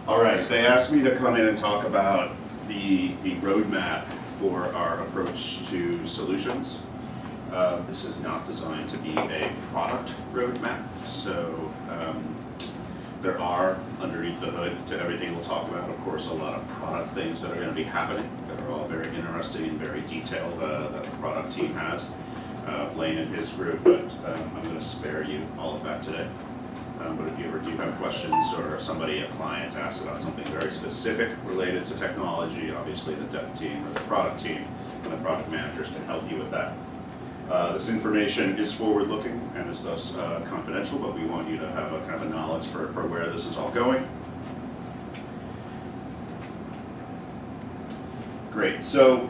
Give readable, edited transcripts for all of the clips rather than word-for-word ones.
All right, they asked me to come in and talk about the roadmap for our approach to solutions. This is not designed to be a product roadmap, so there are, underneath the hood to everything we'll talk about, of course, a lot of product things that are going to be happening that are all very interesting and very detailed that the product team has, Blaine and his group, but I'm going to spare you all of that today. But if you ever do have questions or somebody, a client, asks about something very specific related to technology, obviously the dev team or the product team and the product managers can help you with that. This information is forward-looking and is thus confidential, but we want you to have a kind of a knowledge for where this is all going. Great. So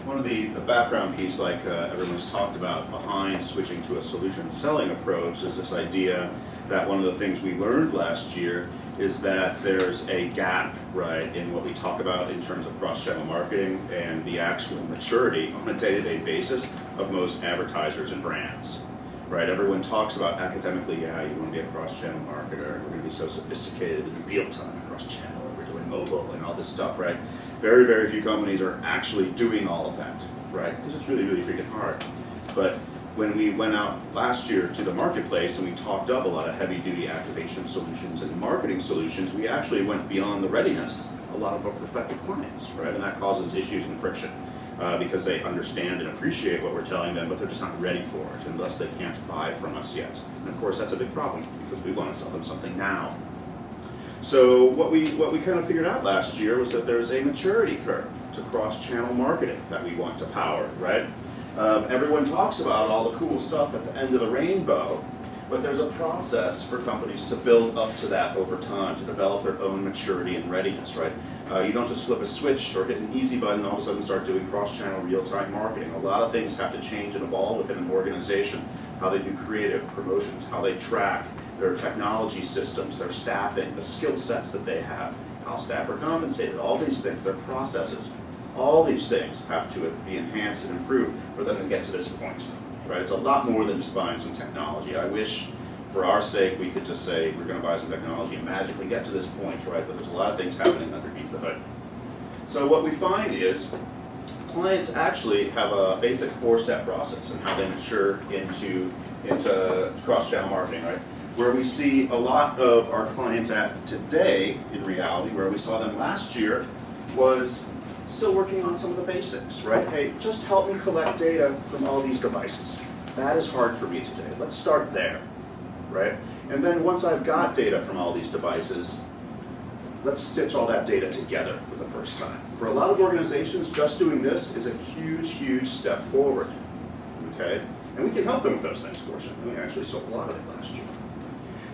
one of the background piece, like everyone's talked about, behind switching to a solution selling approach is this idea that one of the things we learned last year is that there's a gap, right, in what we talk about in terms of cross-channel marketing and the actual maturity on a day-to-day basis of most advertisers and brands, right? Everyone talks about academically, yeah, you want to be a cross-channel marketer, we're going to be so sophisticated in real-time cross-channel, we're doing mobile and all this stuff, right? Very, very few companies are actually doing all of that, right? Because it's really, really freaking hard. But when we went out last year to the marketplace and we talked up a lot of heavy-duty activation solutions and marketing solutions, we actually went beyond the readiness of a lot of our prospective clients, right? And that causes issues and friction because they understand and appreciate what we're telling them, but they're just not ready for it, and thus they can't buy from us yet. And of course, that's a big problem because we want to sell them something now. So what we kind of figured out last year was that there's a maturity curve to cross-channel marketing that we want to power, right? Everyone talks about all the cool stuff at the end of the rainbow, but there's a process for companies to build up to that over time, to develop their own maturity and readiness, right? You don't just flip a switch or hit an easy button and all of a sudden start doing cross-channel real-time marketing. A lot of things have to change and evolve within an organization, how they do creative promotions, how they track their technology systems, their staffing, the skill sets that they have, how staff are compensated, all these things, their processes. All these things have to be enhanced and improved for them to get to this point, right? It's a lot more than just buying some technology. I wish, for our sake, we could just say we're going to buy some technology and magically get to this point, right? But there's a lot of things happening underneath the hood. So what we find is clients actually have a basic 4-step process in how they mature into cross-channel marketing, right? Where we see a lot of our clients at today, in reality, where we saw them last year, was still working on some of the basics, right? Hey, just help me collect data from all these devices. That is hard for me today. Let's start there, right? And then once I've got data from all these devices, let's stitch all that data together for the first time. For a lot of organizations, just doing this is a huge, huge step forward, okay? And we can help them with those things, fortunately. We actually sold a lot of it last year.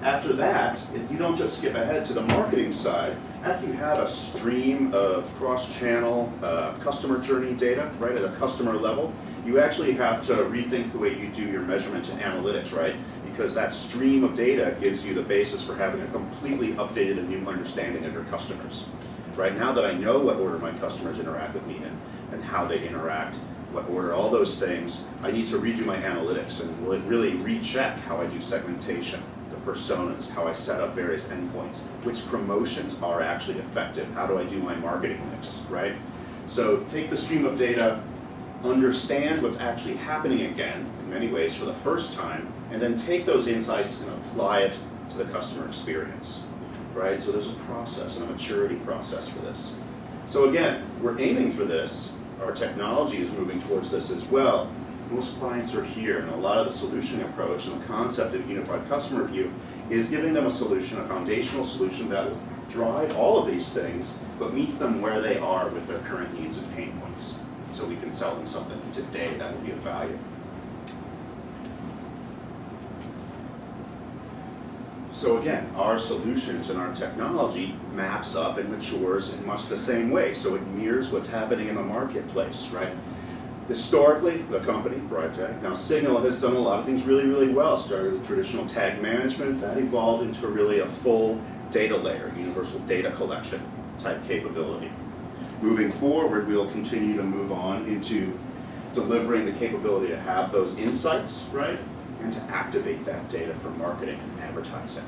After that, you don't just skip ahead to the marketing side. After you have a stream of cross-channel customer journey data, right, at a customer level, you actually have to rethink the way you do your measurement and analytics, right? Because that stream of data gives you the basis for having a completely updated and new understanding of your customers. Right now that I know what order my customers interact with me in and how they interact, what order, all those things, I need to redo my analytics and really recheck how I do segmentation, personas, how I set up various endpoints, which promotions are actually effective, how do I do my marketing mix, right? So take the stream of data, understand what's actually happening again, in many ways for the first time, and then take those insights and apply it to the customer experience, right? So there's a process and a maturity process for this. So again, we're aiming for this. Our technology is moving towards this as well. Most clients are here, and a lot of the solution approach and the concept of unified customer view is giving them a solution, a foundational solution that will drive all of these things, but meets them where they are with their current needs and pain points. So we can sell them something today that will be of value. So again, our solutions and our technology maps up and matures in much the same way. So it mirrors what's happening in the marketplace, right? Historically, the company, BrideTag, now Signal has done a lot of things really, really well. Started with traditional tag management, that evolved into really a full data layer, universal data collection type capability. Moving forward, we'll continue to move on into delivering the capability to have those insights, right? And to activate that data for marketing and advertising.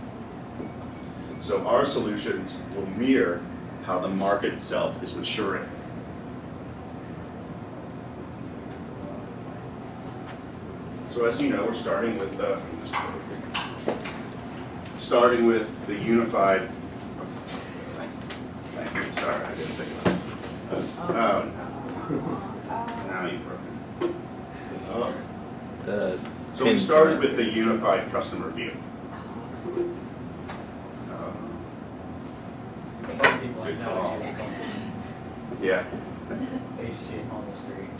So our solutions will mirror how the market itself is maturing. So as you know, we're starting with the unified. Thank you. Sorry, I didn't think about it. Oh no! Now you broke it. Oh. So we started with the unified customer view. People like know Yeah. they just see it on the screen.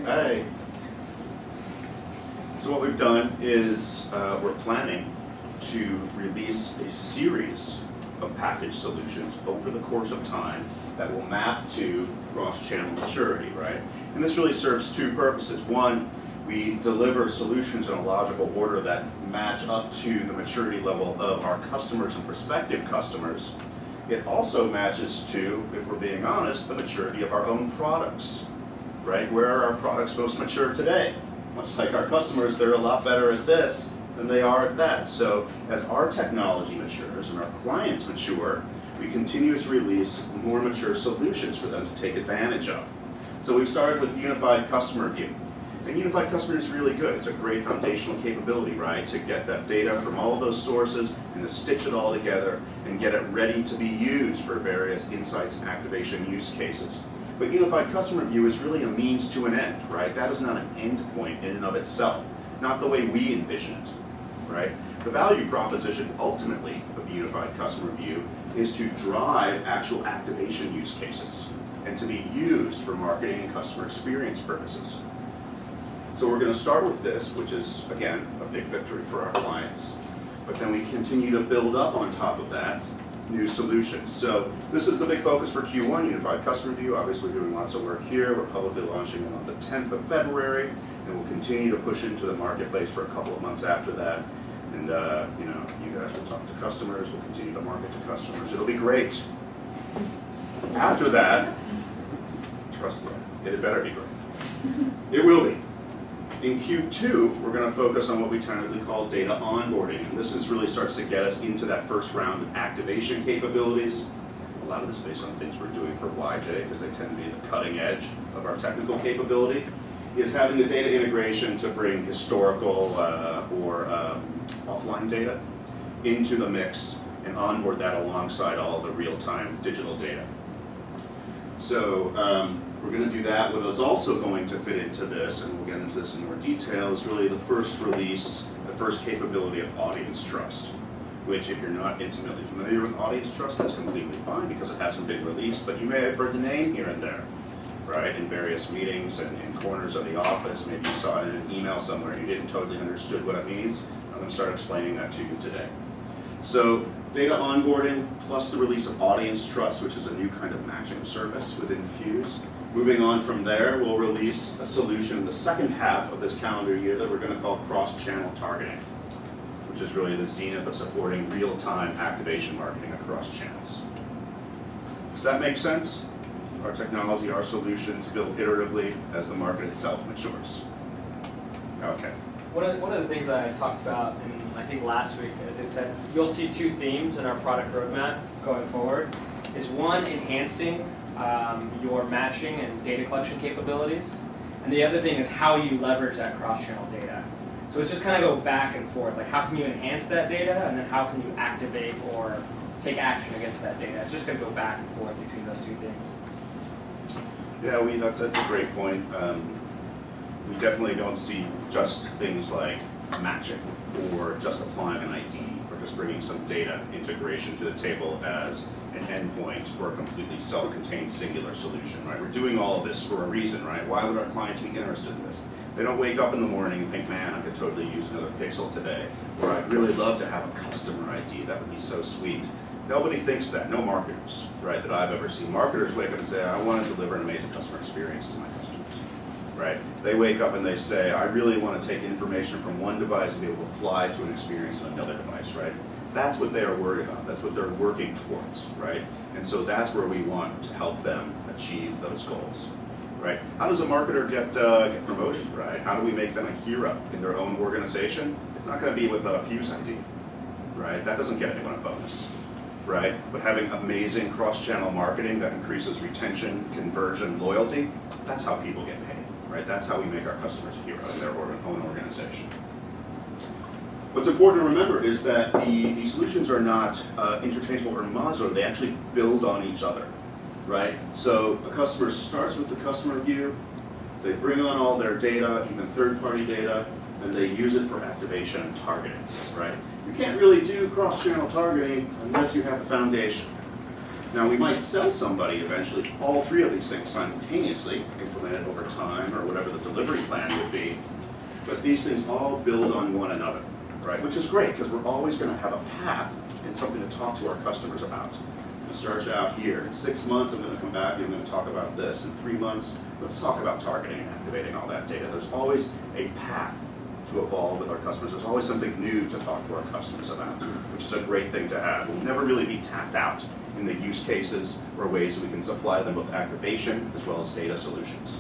Hey. So what we've done is we're planning to release a series of package solutions over the course of time that will map to cross-channel maturity, right? And this really serves two purposes. One, we deliver solutions in a logical order that match up to the maturity level of our customers and prospective customers. It also matches to, if we're being honest, the maturity of our own products, right? Where are our products most mature today? Much like our customers, they're a lot better at this than they are at that. So as our technology matures and our clients mature, we continue to release more mature solutions for them to take advantage of. So we've started with Unified Customer View. And Unified Customer is really good. It's a great foundational capability, right? To get that data from all of those sources and to stitch it all together and get it ready to be used for various insights and activation use cases. But Unified Customer View is really a means to an end, right? That is not an endpoint in and of itself, not the way we envision it, right? The value proposition ultimately of Unified Customer View is to drive actual activation use cases and to be used for marketing and customer experience purposes. So we're going to start with this, which is, again, a big victory for our clients. But then we continue to build up on top of that new solutions. So this is the big focus for Q1, Unified Customer View. Obviously, we're doing lots of work here. We're publicly launching it on the 10th of February, and we'll continue to push into the marketplace for a couple of months after that. And you guys will talk to customers. We'll continue to market to customers. It'll be great. After that, trust me, it better be great. It will be. In Q2, we're going to focus on what we tentatively call data onboarding, and this really starts to get us into that first round of activation capabilities. A lot of this based on things we're doing for YJ, because they tend to be the cutting edge of our technical capability, is having the data integration to bring historical or offline data into the mix and onboard that alongside all the real-time digital data. So we're going to do that. What is also going to fit into this, and we'll get into this in more detail, is really the first release, the first capability of Audience Trust, which if you're not intimately familiar with Audience Trust, that's completely fine because it hasn't been released, but you may have heard the name here and there, right, in various meetings and in corners of the office. Maybe you saw it in an email somewhere and you didn't totally understood what it means. I'm going to start explaining that to you today. So data onboarding plus the release of Audience Trust, which is a new kind of matching service within Fuse. Moving on from there, we'll release a solution in the second half of this calendar year that we're going to call cross-channel targeting, which is really the zenith of supporting real-time activation marketing across channels. Does that make sense? Our technology, our solutions build iteratively as the market itself matures. Okay. One of the things I talked about, I think last week, as I said, you'll see two themes in our product roadmap going forward. Is one, enhancing your matching and data collection capabilities, and the other thing is how you leverage that cross-channel data. So it's just kind of go back and forth, like how can you enhance that data, and then how can you activate or take action against that data. It's just going to go back and forth between those two things. Yeah, that's a great point. We definitely don't see just things like matching or just applying an ID or just bringing some data integration to the table as an endpoint or a completely self-contained singular solution, right? We're doing all of this for a reason, right? Why would our clients be interested in this? They don't wake up in the morning and think, man, I could totally use another pixel today, or I'd really love to have a customer ID, that would be so sweet. Nobody thinks that, no marketers, right, that I've ever seen. Marketers wake up and say, I want to deliver an amazing customer experience to my customers, right? They wake up and they say, I really want to take information from one device and be able to apply to an experience on another device, right? That's what they are worried about. That's what they're working towards, right? And so that's where we want to help them achieve those goals, right? How does a marketer get promoted, right? How do we make them a hero in their own organization? It's It's not going to be with a Fuse ID, right? That doesn't get anyone a bonus, right? But having amazing cross-channel marketing that increases retention, conversion, loyalty, that's how people get paid, right? That's how we make our customers a hero in their own organization. What's important to remember is that the solutions are not interchangeable or modular. They actually build on each other, right? So a customer starts with the customer view, they bring on all their data, even third-party data, and they use it for activation and targeting, right? You can't really do cross-channel targeting unless you have the foundation. Now, we might sell somebody eventually all three of these things simultaneously, implemented over time, or whatever the delivery plan would be, but these things all build on one another, right? Which is great, because we're always going to have a path and something to talk to our customers about. I'm going to start you out here. In 6 months, I'm going to come back and I'm going to talk about this. In 3 months, let's talk about targeting and activating all that data. There's always a path to evolve with our customers. There's always something new to talk to our customers about, which is a great thing to have. We'll never really be tapped out in the use cases or ways that we can supply them with activation as well as data solutions.